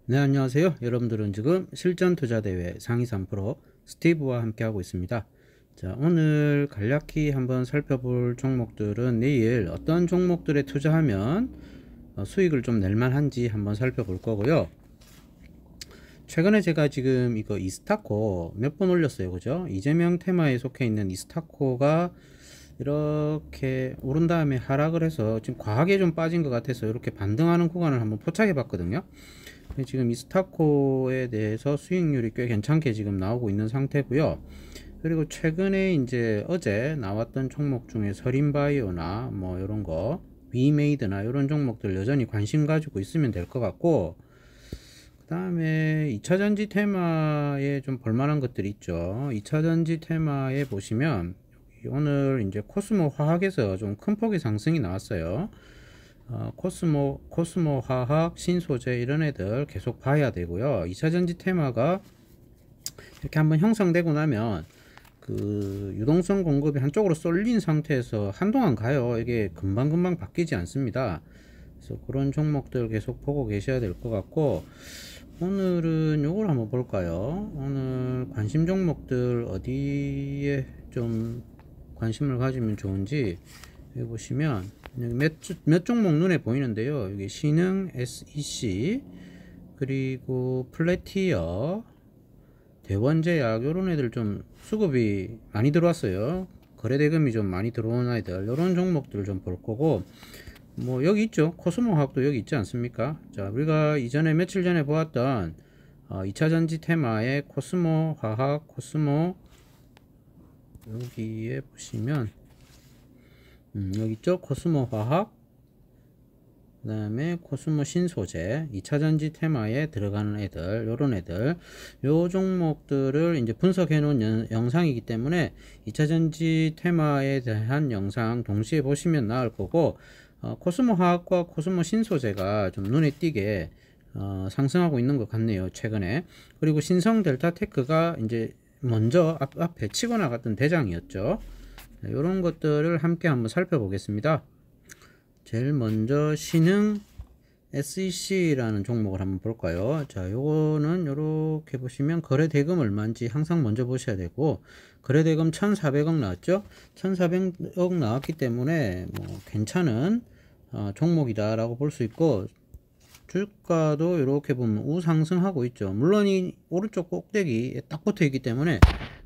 네, 안녕하세요. 여러분들은 지금 실전투자대회 상위 3% 스티브와 함께 하고 있습니다. 자, 오늘 간략히 한번 살펴볼 종목들은 내일 어떤 종목들에 투자하면 수익을 좀 낼만한지 한번 살펴볼 거고요. 최근에 제가 지금 이거 이스타코 몇 번 올렸어요. 그죠? 이재명 테마에 속해 있는 이스타코가 이렇게 오른 다음에 하락을 해서 지금 과하게 좀 빠진 것 같아서 이렇게 반등하는 구간을 한번 포착해 봤거든요. 지금 이스타코에 대해서 수익률이 꽤 괜찮게 지금 나오고 있는 상태고요. 그리고 최근에 이제 어제 나왔던 종목 중에 서린바이오나 뭐 이런 거, 위메이드나 이런 종목들 여전히 관심 가지고 있으면 될 것 같고, 그 다음에 2차전지 테마에 좀 볼만한 것들이 있죠. 2차전지 테마에 보시면 오늘 이제 코스모 화학에서 좀 큰 폭의 상승이 나왔어요. 코스모 화학, 신소재 이런 애들 계속 봐야 되고요. 2차전지 테마가 이렇게 한번 형성되고 나면 그 유동성 공급이 한쪽으로 쏠린 상태에서 한동안 가요. 이게 금방금방 바뀌지 않습니다. 그래서 그런 종목들 계속 보고 계셔야 될 것 같고, 오늘은 요걸 한번 볼까요? 오늘 관심 종목들 어디에 좀 관심을 가지면 좋은지 여기 보시면 여기 몇 종목 눈에 보이는데요. 여기 신흥, SEC, 그리고 플래티어, 대원제약 요런 애들 좀 수급이 많이 들어왔어요. 거래대금이 좀 많이 들어온 애들 요런 종목들을 좀 볼 거고, 뭐 여기 있죠. 코스모 화학도 여기 있지 않습니까? 자, 우리가 이전에 며칠 전에 보았던 2차전지 테마의 코스모 화학, 코스모 여기에 보시면 여기 있죠. 코스모 화학, 그 다음에 코스모 신소재, 2차전지 테마에 들어가는 애들, 요런 애들, 요 종목들을 이제 분석해 놓은 영상이기 때문에 2차전지 테마에 대한 영상 동시에 보시면 나을 거고, 코스모 화학과 코스모 신소재가 좀 눈에 띄게 상승하고 있는 것 같네요, 최근에. 그리고 신성 델타테크가 이제 먼저 앞에 치고 나갔던 대장이었죠. 이런 것들을 함께 한번 살펴보겠습니다. 제일 먼저 신흥 SEC라는 종목을 한번 볼까요? 자, 요거는 요렇게 보시면 거래 대금 얼마인지 항상 먼저 보셔야 되고, 거래 대금 1,400억 나왔죠? 1,400억 나왔기 때문에 뭐 괜찮은 종목이다라고 볼 수 있고, 주가도 이렇게 보면 우상승하고 있죠. 물론 이 오른쪽 꼭대기에 딱 붙어 있기 때문에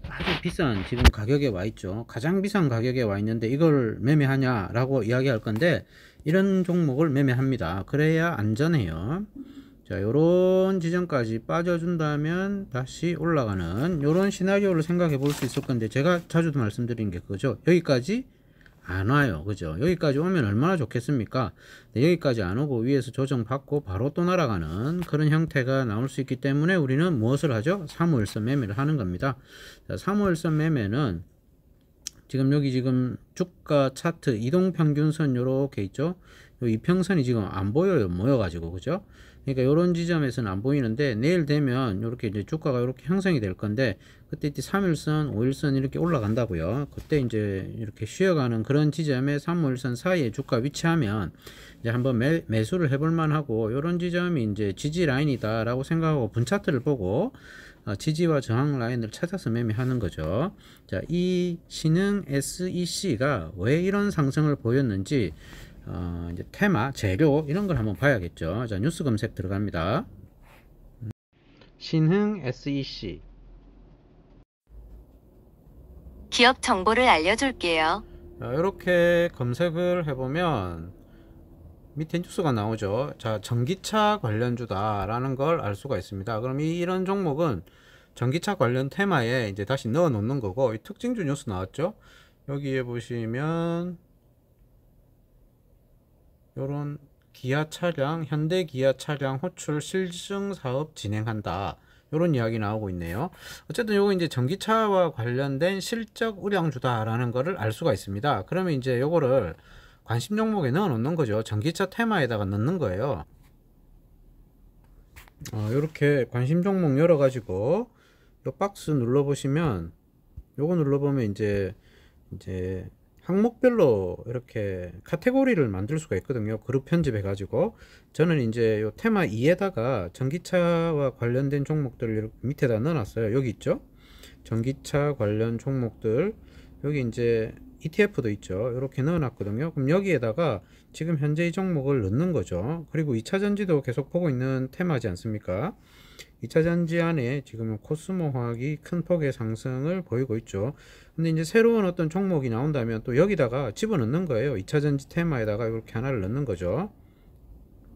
아주 비싼 지금 가격에 와 있죠. 가장 비싼 가격에 와 있는데 이걸 매매하냐 라고 이야기할 건데, 이런 종목을 매매합니다. 그래야 안전해요. 자, 요런 지점까지 빠져준다면 다시 올라가는 요런 시나리오를 생각해 볼 수 있을 건데, 제가 자주도 말씀드린 게 그거죠. 여기까지 안 와요. 그죠? 여기까지 오면 얼마나 좋겠습니까? 네, 여기까지 안 오고 위에서 조정받고 바로 또 날아가는 그런 형태가 나올 수 있기 때문에 우리는 무엇을 하죠? 3호일선 매매를 하는 겁니다. 자, 3호일선 매매는 지금 여기 지금 주가 차트 이동평균선 요렇게 있죠? 요 이평선이 지금 안 보여요. 모여가지고. 그죠? 그러니까 요런 지점에서는 안 보이는데, 내일 되면 요렇게 이제 주가가 요렇게 형성이 될 건데, 그때 3일선, 5일선 이렇게 올라간다고요. 그때 이제 이렇게 쉬어가는 그런 지점에 3, 5일선 사이에 주가 위치하면 이제 한번 매수를 해볼 만하고, 요런 지점이 이제 지지 라인이다라고 생각하고 분차트를 보고 지지와 저항 라인을 찾아서 매매하는 거죠. 자, 이 신흥 SEC가 왜 이런 상승을 보였는지 이제 테마, 재료 이런 걸 한번 봐야겠죠. 자, 뉴스 검색 들어갑니다. 신흥 SEC. 기업 정보를 알려줄게요. 이렇게 검색을 해보면 밑에 뉴스가 나오죠. 자, 전기차 관련주다라는 걸 알 수가 있습니다. 그럼 이런 종목은 전기차 관련 테마에 이제 다시 넣어 놓는 거고, 이 특징주 뉴스 나왔죠. 여기에 보시면 요런 기아 차량, 현대 기아 차량 호출 실증 사업 진행한다, 요런 이야기 나오고 있네요. 어쨌든 요거 이제 전기차와 관련된 실적 우량주다라는 거를 알 수가 있습니다. 그러면 이제 요거를 관심 종목에 넣어 놓는 거죠. 전기차 테마에다가 넣는 거예요. 요렇게 관심 종목 열어 가지고 요 박스 눌러 보시면, 요거 눌러 보면 이제 항목별로 이렇게 카테고리를 만들 수가 있거든요. 그룹 편집해 가지고 저는 이제 요 테마 2에다가 전기차와 관련된 종목들을 밑에다 넣어놨어요. 여기 있죠. 전기차 관련 종목들 여기 이제 ETF도 있죠. 이렇게 넣어놨거든요. 그럼 여기에다가 지금 현재 이 종목을 넣는 거죠. 그리고 2차전지도 계속 보고 있는 테마지 않습니까? 2차전지 안에 지금 코스모 화학이 큰 폭의 상승을 보이고 있죠. 근데 이제 새로운 어떤 종목이 나온다면 또 여기다가 집어넣는 거예요. 2차전지 테마에다가 이렇게 하나를 넣는 거죠.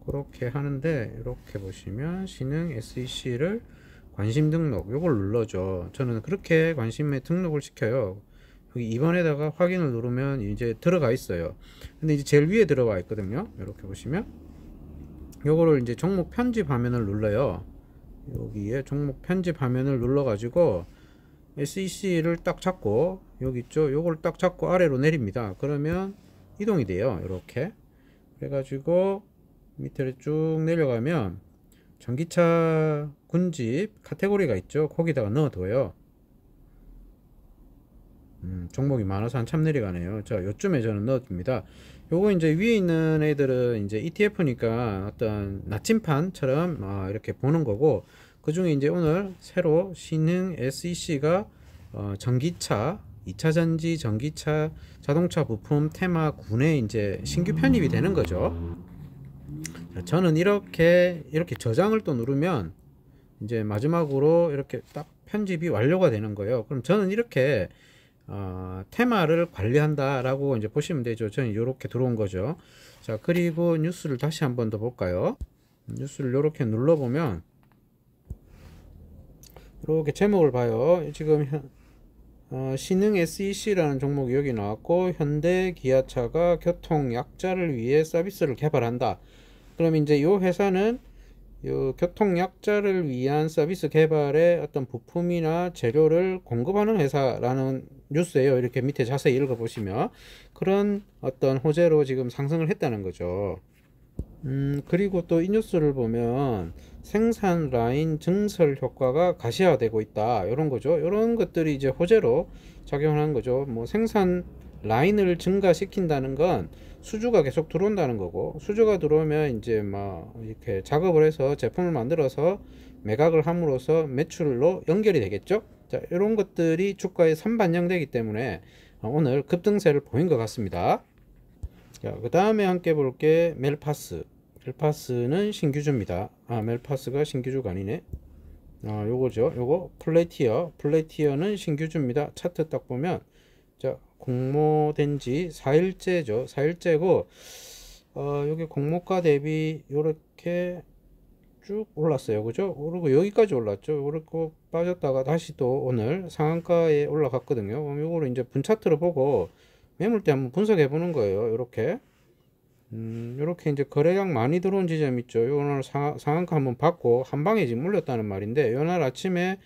그렇게 하는데 이렇게 보시면 신흥 SEC를 관심 등록 요걸 눌러줘. 저는 그렇게 관심에 등록을 시켜요. 여기 2번에다가 확인을 누르면 이제 들어가 있어요. 근데 이제 제일 위에 들어와 있거든요. 이렇게 보시면 요거를 이제 종목 편집 화면을 눌러요. 여기에 종목 편집 화면을 눌러 가지고 SEC를 딱 잡고 여기 있죠. 요걸 딱 잡고 아래로 내립니다. 그러면 이동이 돼요. 이렇게 그래 가지고 밑으로 쭉 내려가면 전기차 군집 카테고리가 있죠. 거기다가 넣어둬요. 종목이 많아서 한참 내려가네요. 자, 요쯤에 저는 넣어둡니다. 요거 이제 위에 있는 애들은 이제 ETF니까 어떤 나침판처럼 이렇게 보는 거고, 그 중에 이제 오늘 새로 신흥 SEC가 전기차 2차전지 전기차 자동차 부품 테마 9에 이제 신규 편입이 되는 거죠. 자, 저는 이렇게 저장을 또 누르면 이제 마지막으로 이렇게 딱 편집이 완료가 되는 거예요. 그럼 저는 이렇게 테마를 관리한다 라고 이제 보시면 되죠. 저는 이렇게 들어온 거죠. 자, 그리고 뉴스를 다시 한번 더 볼까요? 뉴스를 이렇게 눌러보면 이렇게 제목을 봐요. 지금 신흥 SEC라는 종목이 여기 나왔고, 현대 기아차가 교통 약자를 위해 서비스를 개발한다. 그럼 이제 이 회사는 요 교통 약자를 위한 서비스 개발의 어떤 부품이나 재료를 공급하는 회사라는 뉴스예요. 이렇게 밑에 자세히 읽어보시면 그런 어떤 호재로 지금 상승을 했다는 거죠. 그리고 또 이 뉴스를 보면 생산 라인 증설 효과가 가시화되고 있다. 이런 거죠. 이런 것들이 이제 호재로 작용하는 거죠. 뭐 생산 라인을 증가시킨다는 건 수주가 계속 들어온다는 거고, 수주가 들어오면 이제 막 이렇게 작업을 해서 제품을 만들어서 매각을 함으로써 매출로 연결이 되겠죠. 자, 이런 것들이 주가에 선반영되기 때문에 오늘 급등세를 보인 것 같습니다. 자, 그 다음에 함께 볼 게 멜파스. 멜파스는 신규주입니다. 멜파스가 신규주가 아니네. 요거죠. 요거 플래티어는 신규주입니다. 차트 딱 보면 자, 공모된 지 4일째죠. 4일째고 여기 공모가 대비 요렇게 쭉 올랐어요. 그죠? 그리고 여기까지 올랐죠. 그리고 빠졌다가 다시 또 오늘 상한가에 올라갔거든요. 그럼 요거를 이제 분차트로 보고 매물대 한번 분석해 보는 거예요. 요렇게 요렇게 이제 거래량 많이 들어온 지점 있죠. 오늘 상한가 한번 받고 한 방에 지금 물렸다는 말인데, 요날 아침에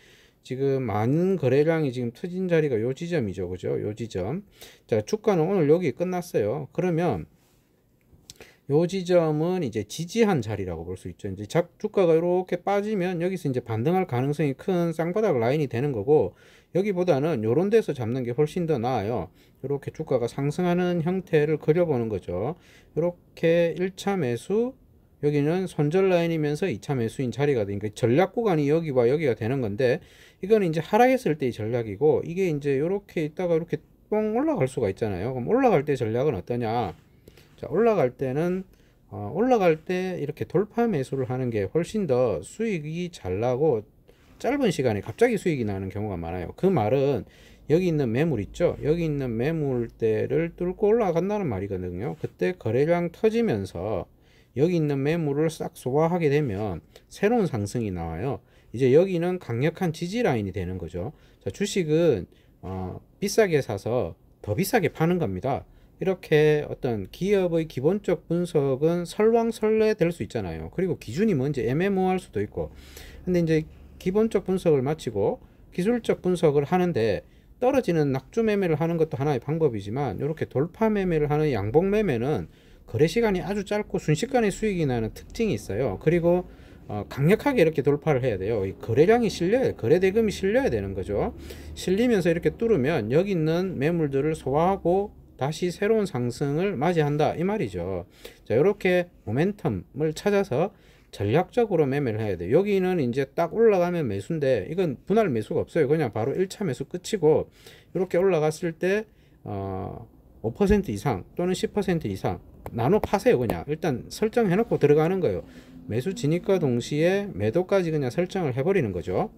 지금 많은 거래량이 지금 터진 자리가 요 지점이죠. 그죠? 요 지점. 자, 주가는 오늘 여기 끝났어요. 그러면 요 지점은 이제 지지한 자리라고 볼 수 있죠. 이제 주가가 이렇게 빠지면 여기서 이제 반등할 가능성이 큰 쌍바닥 라인이 되는 거고, 여기보다는 요런 데서 잡는 게 훨씬 더 나아요. 이렇게 주가가 상승하는 형태를 그려보는 거죠. 이렇게 1차 매수, 여기는 손절 라인이면서 2차 매수인 자리가 되니까 전략 구간이 여기와 여기가 되는 건데, 이거는 이제 하락했을 때의 전략이고, 이게 이제 이렇게 있다가 이렇게 뻥 올라갈 수가 있잖아요. 그럼 올라갈 때 전략은 어떠냐? 자, 올라갈 때는 올라갈 때 이렇게 돌파 매수를 하는 게 훨씬 더 수익이 잘 나고 짧은 시간에 갑자기 수익이 나는 경우가 많아요. 그 말은 여기 있는 매물 있죠. 여기 있는 매물대를 뚫고 올라간다는 말이거든요. 그때 거래량 터지면서 여기 있는 매물을 싹 소화하게 되면 새로운 상승이 나와요. 이제 여기는 강력한 지지 라인이 되는 거죠. 자, 주식은 비싸게 사서 더 비싸게 파는 겁니다. 이렇게 어떤 기업의 기본적 분석은 설왕설래 될 수 있잖아요. 그리고 기준이 뭔지 애매모호할 수도 있고. 근데 이제 기본적 분석을 마치고 기술적 분석을 하는데, 떨어지는 낙주 매매를 하는 것도 하나의 방법이지만 이렇게 돌파 매매를 하는 양봉 매매는 거래 시간이 아주 짧고 순식간에 수익이 나는 특징이 있어요. 그리고 강력하게 이렇게 돌파를 해야 돼요. 이 거래량이 실려야, 거래 대금이 실려야 되는 거죠. 실리면서 이렇게 뚫으면 여기 있는 매물들을 소화하고 다시 새로운 상승을 맞이한다 이 말이죠. 자, 이렇게 모멘텀을 찾아서 전략적으로 매매를 해야 돼요. 여기는 이제 딱 올라가면 매수인데 이건 분할 매수가 없어요. 그냥 바로 1차 매수 끝이고, 이렇게 올라갔을 때 5% 이상 또는 10% 이상 나눠 파세요. 그냥 일단 설정해 놓고 들어가는 거예요. 매수 진입과 동시에 매도까지 그냥 설정을 해버리는 거죠.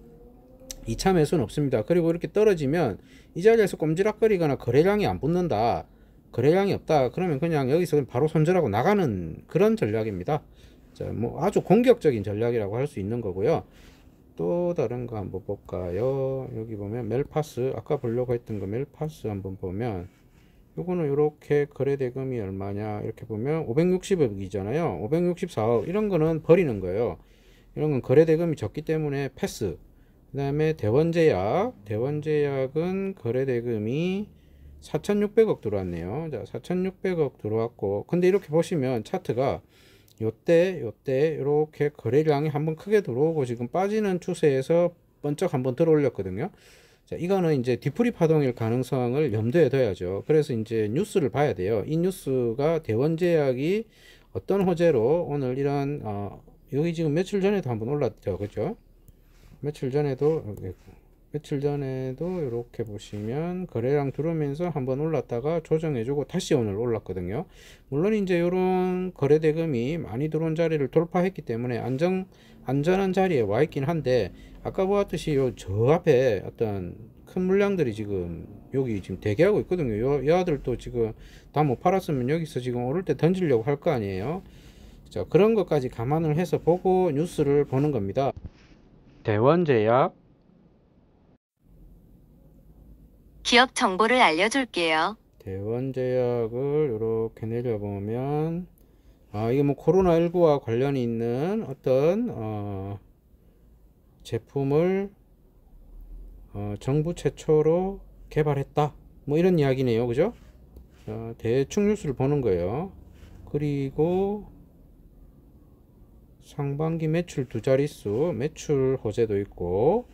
2차 매수는 없습니다. 그리고 이렇게 떨어지면 이 자리에서 꼼지락거리거나 거래량이 안 붙는다, 거래량이 없다, 그러면 그냥 여기서 바로 손절하고 나가는 그런 전략입니다. 자, 뭐 아주 공격적인 전략이라고 할 수 있는 거고요. 또 다른 거 한번 볼까요? 여기 보면 멜파스, 아까 보려고 했던 거 멜파스 한번 보면, 요거는 이렇게 거래 대금이 얼마냐 이렇게 보면 560억이잖아요. 564억 이런 거는 버리는 거예요. 이런 건 거래 대금이 적기 때문에 패스. 그 다음에 대원제약은 거래 대금이 4,600억 들어왔네요. 자, 4,600억 들어왔고, 근데 이렇게 보시면 차트가 요때 이렇게 거래량이 한번 크게 들어오고 지금 빠지는 추세에서 번쩍 한번 들어 올렸거든요. 자, 이거는 이제 뒤풀이 파동일 가능성을 염두에 둬야죠. 그래서 이제 뉴스를 봐야 돼요. 이 뉴스가 대원제약이 어떤 호재로 오늘 이런 여기 지금 며칠 전에도 한번 올랐죠, 그죠? 며칠 전에도 이렇게 보시면 거래량 들어오면서 한번 올랐다가 조정해주고 다시 오늘 올랐거든요. 물론 이제 이런 거래 대금이 많이 들어온 자리를 돌파했기 때문에 안전한 자리에 와 있긴 한데, 아까 보았듯이 저 앞에 어떤 큰 물량들이 지금 여기 지금 대기하고 있거든요. 이 아들도 지금 다 못 팔았으면 여기서 지금 오를 때 던지려고 할 거 아니에요. 자, 그런 것까지 감안을 해서 보고 뉴스를 보는 겁니다. 대원제약 기업 정보를 알려줄게요. 대원제약을 이렇게 내려보면, 이게 뭐 코로나19와 관련이 있는 어떤 제품을 정부 최초로 개발했다, 뭐 이런 이야기네요, 그죠? 대충 뉴스를 보는 거예요. 그리고 상반기 매출 두 자릿수 매출 호재도 있고,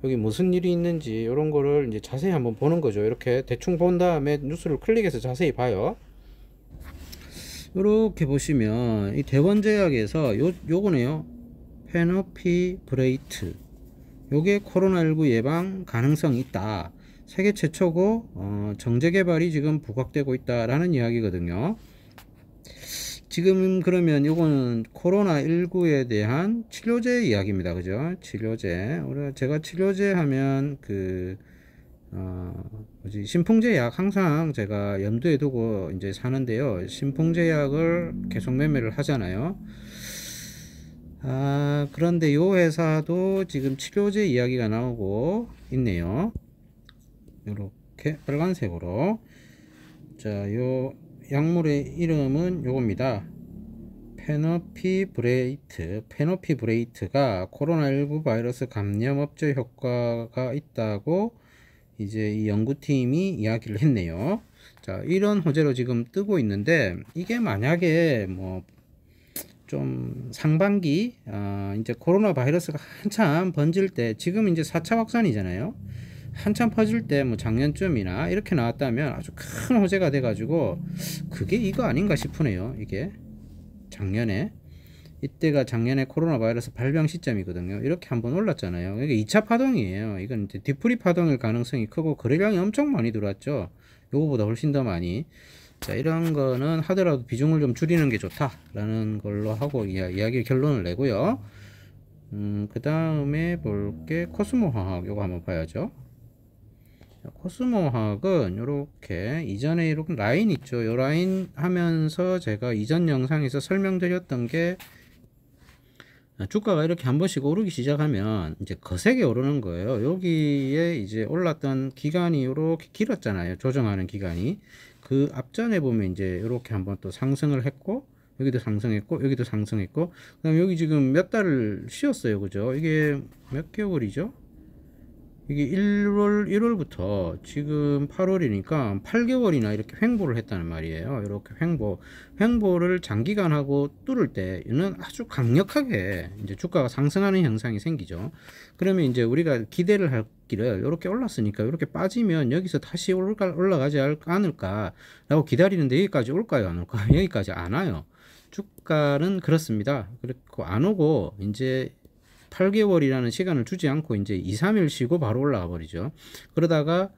여기 무슨 일이 있는지 이런 거를 이제 자세히 한번 보는 거죠. 이렇게 대충 본 다음에 뉴스를 클릭해서 자세히 봐요. 이렇게 보시면 이 대원제약에서 요거네요. 페노피브레이트, 요게 코로나19 예방 가능성이 있다, 세계 최초고 정제 개발이 지금 부각되고 있다라는 이야기거든요. 지금 그러면 요거는 코로나19에 대한 치료제 이야기입니다. 그죠? 치료제. 제가 치료제 하면 신풍제 약 항상 제가 염두에 두고 이제 사는데요. 신풍제 약을 계속 매매를 하잖아요. 그런데 요 회사도 지금 치료제 이야기가 나오고 있네요. 이렇게 빨간색으로. 자, 요 약물의 이름은 요겁니다. 페노피브레이트가 코로나19 바이러스 감염 억제 효과가 있다고 이제 이 연구팀이 이야기를 했네요. 자, 이런 호재로 지금 뜨고 있는데, 이게 만약에 뭐 좀 상반기 이제 코로나 바이러스가 한참 번질 때, 지금 이제 4차 확산이잖아요. 한참 퍼질 때 뭐 작년쯤이나 이렇게 나왔다면 아주 큰 호재가 돼 가지고, 그게 이거 아닌가 싶으네요. 이게 이때가 작년에 코로나 바이러스 발병 시점이거든요. 이렇게 한번 올랐잖아요. 이게 2차 파동이에요. 이건 이제 뒤풀이 파동일 가능성이 크고 거래량이 엄청 많이 들어왔죠. 요거보다 훨씬 더 많이. 자, 이런 거는 하더라도 비중을 좀 줄이는 게 좋다라는 걸로 하고 이야기 결론을 내고요. 그 다음에 볼게 코스모 화학, 요거 한번 봐야죠. 코스모 화학은 이렇게 이전에 이렇게 라인 있죠. 이 라인 하면서 제가 이전 영상에서 설명드렸던 게, 주가가 이렇게 한 번씩 오르기 시작하면 이제 거세게 오르는 거예요. 여기에 이제 올랐던 기간이 이렇게 길었잖아요. 조정하는 기간이. 그 앞전에 보면 이제 이렇게 한번 또 상승을 했고, 여기도 상승했고, 여기도 상승했고, 그다음 여기 지금 몇 달을 쉬었어요. 그죠? 이게 몇 개월이죠? 이게 1월부터 지금 8월이니까 8개월이나 이렇게 횡보를 했다는 말이에요. 이렇게 횡보를 장기간 하고 뚫을 때는 아주 강력하게 이제 주가가 상승하는 현상이 생기죠. 그러면 이제 우리가 기대를 할 길을 이렇게 올랐으니까 이렇게 빠지면 여기서 다시 올라가지 않을까라고 기다리는데 여기까지 올까요? 안 올까요? 여기까지 안 와요. 주가는 그렇습니다. 그리고 안 오고 이제 8개월이라는 시간을 주지 않고 이제 2, 3일 쉬고 바로 올라가 버리죠. 그러다가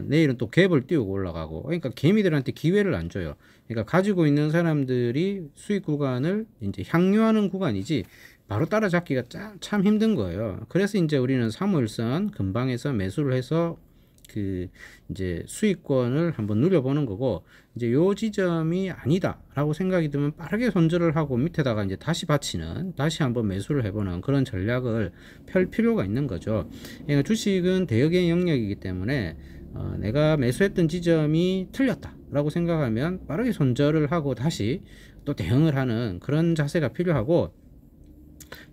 내일은 또 갭을 띄우고 올라가고, 그러니까 개미들한테 기회를 안 줘요. 그러니까 가지고 있는 사람들이 수익 구간을 이제 향유하는 구간이지 바로 따라잡기가 참 힘든 거예요. 그래서 이제 우리는 3월선 근방에서 매수를 해서 그 이제 수익권을 한번 누려보는 거고, 이제 요 지점이 아니다 라고 생각이 들면 빠르게 손절을 하고 밑에다가 이제 다시 한번 매수를 해보는 그런 전략을 펼 필요가 있는 거죠. 그러니까 주식은 대역의 영역이기 때문에 내가 매수했던 지점이 틀렸다 라고 생각하면 빠르게 손절을 하고 다시 또 대응을 하는 그런 자세가 필요하고,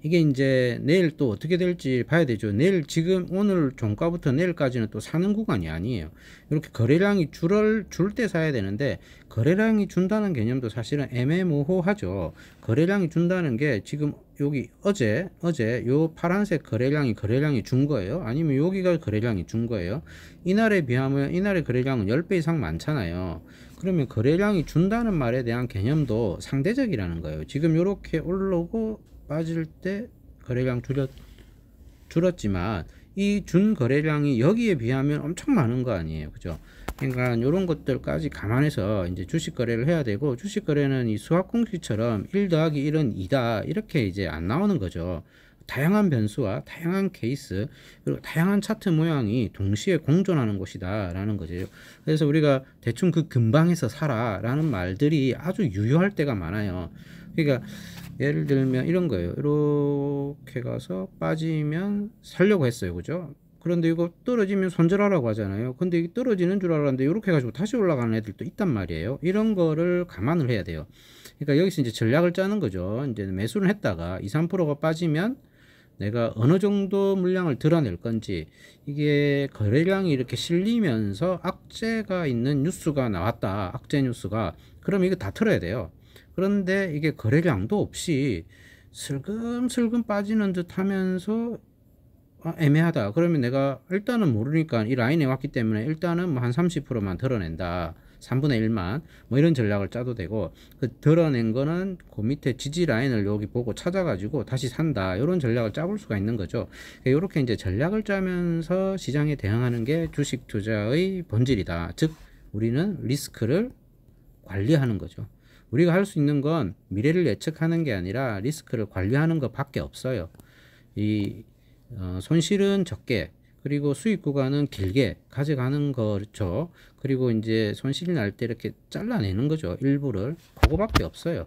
이게 이제 내일 또 어떻게 될지 봐야 되죠. 내일 지금 오늘 종가부터 내일까지는 또 사는 구간이 아니에요. 이렇게 거래량이 줄 때 사야 되는데, 거래량이 준다는 개념도 사실은 애매모호하죠. 거래량이 준다는 게 지금 여기 어제 요 파란색 거래량이 준 거예요? 아니면 여기가 거래량이 준 거예요? 이날에 비하면 이날의 거래량은 10배 이상 많잖아요. 그러면 거래량이 준다는 말에 대한 개념도 상대적이라는 거예요. 지금 이렇게 올라오고 빠질 때 거래량 줄었지만 이 준 거래량이 여기에 비하면 엄청 많은 거 아니에요, 그죠? 그러니까 이런 것들까지 감안해서 이제 주식 거래를 해야 되고, 주식 거래는 이 수학 공식처럼 1 더하기 1은 2다 이렇게 이제 안 나오는 거죠. 다양한 변수와 다양한 케이스, 그리고 다양한 차트 모양이 동시에 공존하는 곳이다 라는 거죠. 그래서 우리가 대충 그 근방에서 사라 라는 말들이 아주 유효할 때가 많아요. 그러니까 예를 들면 이런 거예요. 이렇게 가서 빠지면 살려고 했어요, 그죠? 그런데 이거 떨어지면 손절하라고 하잖아요. 근데 이게 떨어지는 줄 알았는데 이렇게 해가지고 다시 올라가는 애들도 있단 말이에요. 이런 거를 감안을 해야 돼요. 그러니까 여기서 이제 전략을 짜는 거죠. 이제 매수를 했다가 2, 3%가 빠지면 내가 어느 정도 물량을 드러낼 건지, 이게 거래량이 이렇게 실리면서 악재가 있는 뉴스가 나왔다, 악재 뉴스가, 그럼 이거 다 틀어야 돼요. 그런데 이게 거래량도 없이 슬금슬금 빠지는 듯 하면서 애매하다. 그러면 내가 일단은 모르니까 이 라인에 왔기 때문에 일단은 뭐 한 30%만 드러낸다. 3분의 1만 뭐 이런 전략을 짜도 되고, 그 드러낸 거는 그 밑에 지지 라인을 여기 보고 찾아가지고 다시 산다, 이런 전략을 짜볼 수가 있는 거죠. 이렇게 이제 전략을 짜면서 시장에 대응하는 게 주식 투자의 본질이다. 즉 우리는 리스크를 관리하는 거죠. 우리가 할 수 있는 건 미래를 예측하는 게 아니라 리스크를 관리하는 것밖에 없어요. 이 손실은 적게, 그리고 수익 구간은 길게 가져가는 거죠. 그리고 이제 손실이 날 때 이렇게 잘라내는 거죠. 일부를. 그거밖에 없어요.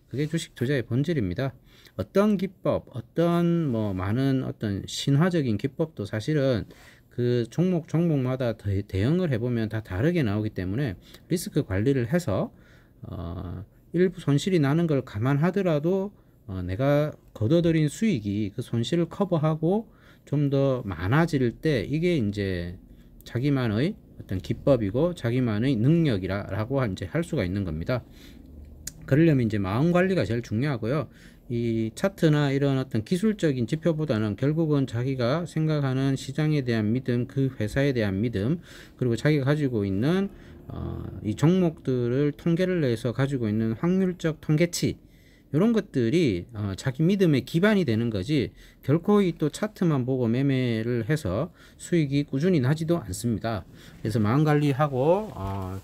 그게 주식 투자의 본질입니다. 어떤 기법, 어떤 뭐 많은 어떤 신화적인 기법도 사실은 그 종목마다 대응을 해보면 다 다르게 나오기 때문에 리스크 관리를 해서 일부 손실이 나는 걸 감안하더라도 내가 거둬들인 수익이 그 손실을 커버하고 좀 더 많아질 때, 이게 이제 자기만의 어떤 기법이고 자기만의 능력이라고 이제 할 수가 있는 겁니다. 그러려면 이제 마음 관리가 제일 중요하고요. 이 차트나 이런 어떤 기술적인 지표보다는 결국은 자기가 생각하는 시장에 대한 믿음, 그 회사에 대한 믿음, 그리고 자기가 가지고 있는 이 종목들을 통계를 내서 가지고 있는 확률적 통계치, 이런 것들이 자기 믿음의 기반이 되는 거지, 결코 이 또 차트만 보고 매매를 해서 수익이 꾸준히 나지도 않습니다. 그래서 마음 관리하고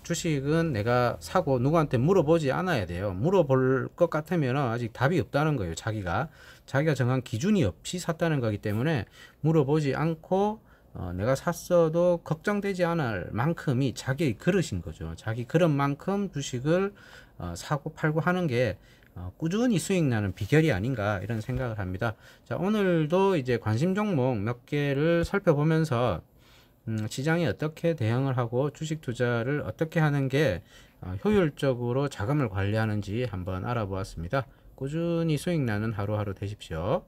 주식은 내가 사고 누구한테 물어보지 않아야 돼요. 물어볼 것 같으면 아직 답이 없다는 거예요. 자기가 정한 기준이 없이 샀다는 거기 때문에 물어보지 않고 내가 샀어도 걱정되지 않을 만큼이 자기의 그릇인 거죠. 자기 그릇만큼 주식을 사고 팔고 하는 게 꾸준히 수익 나는 비결이 아닌가, 이런 생각을 합니다. 자, 오늘도 이제 관심 종목 몇 개를 살펴보면서 시장이 어떻게 대응을 하고 주식 투자를 어떻게 하는 게 효율적으로 자금을 관리하는지 한번 알아보았습니다. 꾸준히 수익 나는 하루하루 되십시오.